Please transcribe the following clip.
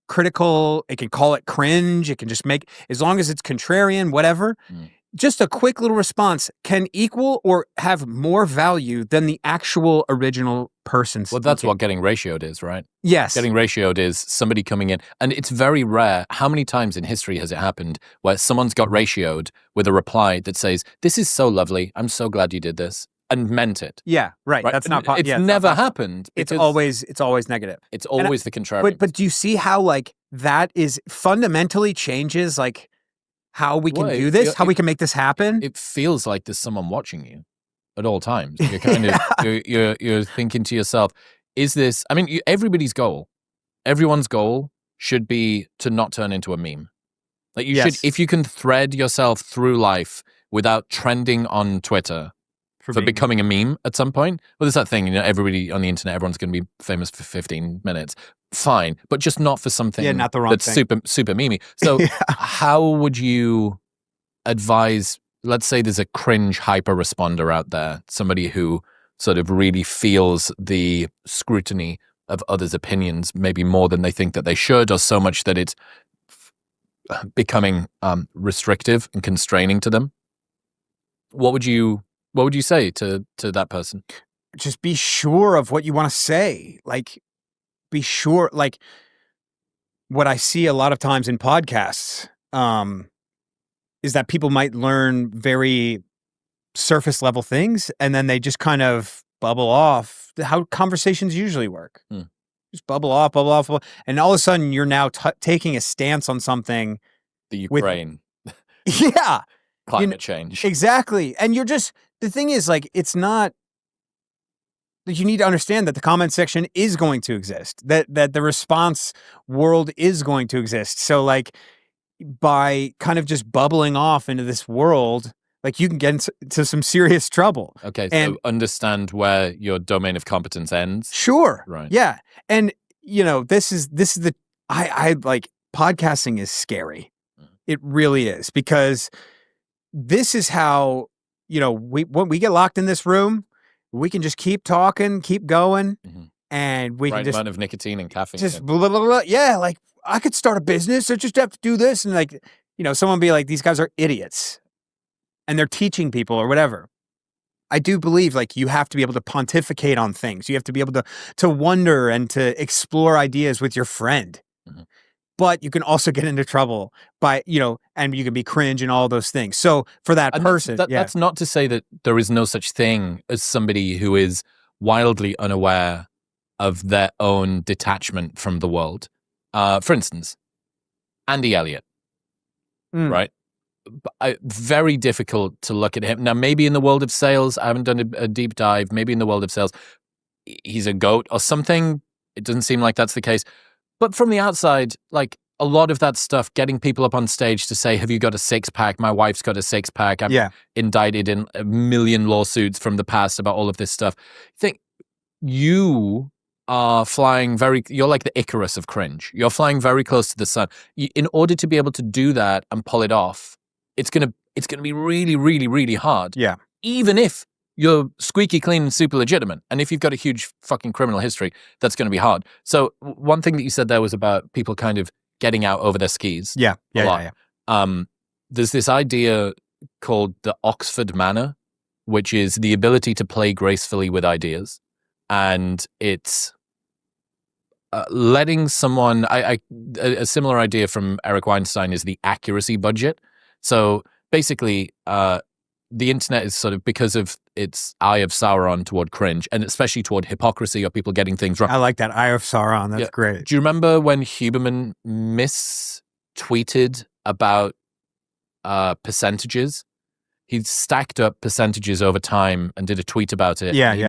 critical. It can call it cringe. It can just make, as long as it's contrarian, whatever. Just a quick little response can equal or have more value than the actual original person's. Well, that's what getting ratioed is, right? Yes. Getting ratioed is somebody coming in, and it's very rare. How many times in history has it happened where someone's got ratioed with a reply that says, "This is so lovely. I'm so glad you did this," and meant it? Yeah, right. That's not It's never happened. It's always negative. It's always the contrarian. But do you see how like that is fundamentally changes like how we can do this, how we can make this happen? It feels like there's someone watching you at all times. You're kind of you're thinking to yourself, is this? I mean, everybody's goal, everyone's goal should be to not turn into a meme. Like you should, if you can thread yourself through life without trending on Twitter for becoming a meme at some point. Well, there's that thing, everybody on the internet, everyone's going to be famous for 15 minutes. Fine, but just not for something not the wrong that's thing. super memey. So how would you advise, let's say there's a cringe hyper responder out there, somebody who sort of really feels the scrutiny of others' opinions, maybe more than they think that they should, or so much that it's becoming restrictive and constraining to them. What would you say to that person? Just be sure of what you want to say. Like, be sure. Like, what I see a lot of times in podcasts is that people might learn very surface level things, and then they just kind of bubble off. How conversations usually work. Just bubble off, and all of a sudden you're now taking a stance on something. The Ukraine. Yeah. Climate change. Exactly. And you're just, the thing is, like, it's not, you need to understand that the comment section is going to exist, that the response world is going to exist. So, like, by kind of just bubbling off into this world, like, you can get into some serious trouble. Okay, so understand where your domain of competence ends. Sure. Right. Yeah. And, this is I like, podcasting is scary. It really is, because this is how, when we get locked in this room, we can just keep talking, keep going, and we can just amount of nicotine and caffeine. Just blah, blah, blah. Yeah, like, I could start a business. I just have to do this, and like, someone be like, these guys are idiots, and they're teaching people or whatever. I do believe, like, you have to be able to pontificate on things. You have to be able to wonder and to explore ideas with your friend. But you can also get into trouble by, and you can be cringe and all those things. So for that person, that's not to say that there is no such thing as somebody who is wildly unaware of their own detachment from the world. For instance, Andy Elliott, right? Very difficult to look at him. Now, maybe in the world of sales, I haven't done a deep dive, maybe in the world of sales, he's a goat or something. It doesn't seem like that's the case. But from the outside, like, a lot of that stuff, getting people up on stage to say, have you got a six-pack? My wife's got a six-pack. I'm indicted in a million lawsuits from the past about all of this stuff. I think you are flying you're like the Icarus of cringe. You're flying very close to the sun. In order to be able to do that and pull it off, it's gonna be really, really, really hard. Yeah. Even if you're squeaky clean and super legitimate. And if you've got a huge fucking criminal history, that's going to be hard. So one thing that you said there was about people kind of getting out over their skis. Yeah. There's this idea called the Oxford Manner, which is the ability to play gracefully with ideas. And it's letting someone, a similar idea from Eric Weinstein is the accuracy budget. So basically, the internet is sort of, because of its eye of Sauron toward cringe, and especially toward hypocrisy or people getting things wrong. I like that, eye of Sauron. That's great. Do you remember when Huberman mistweeted about percentages? He stacked up percentages over time and did a tweet about it. Yeah.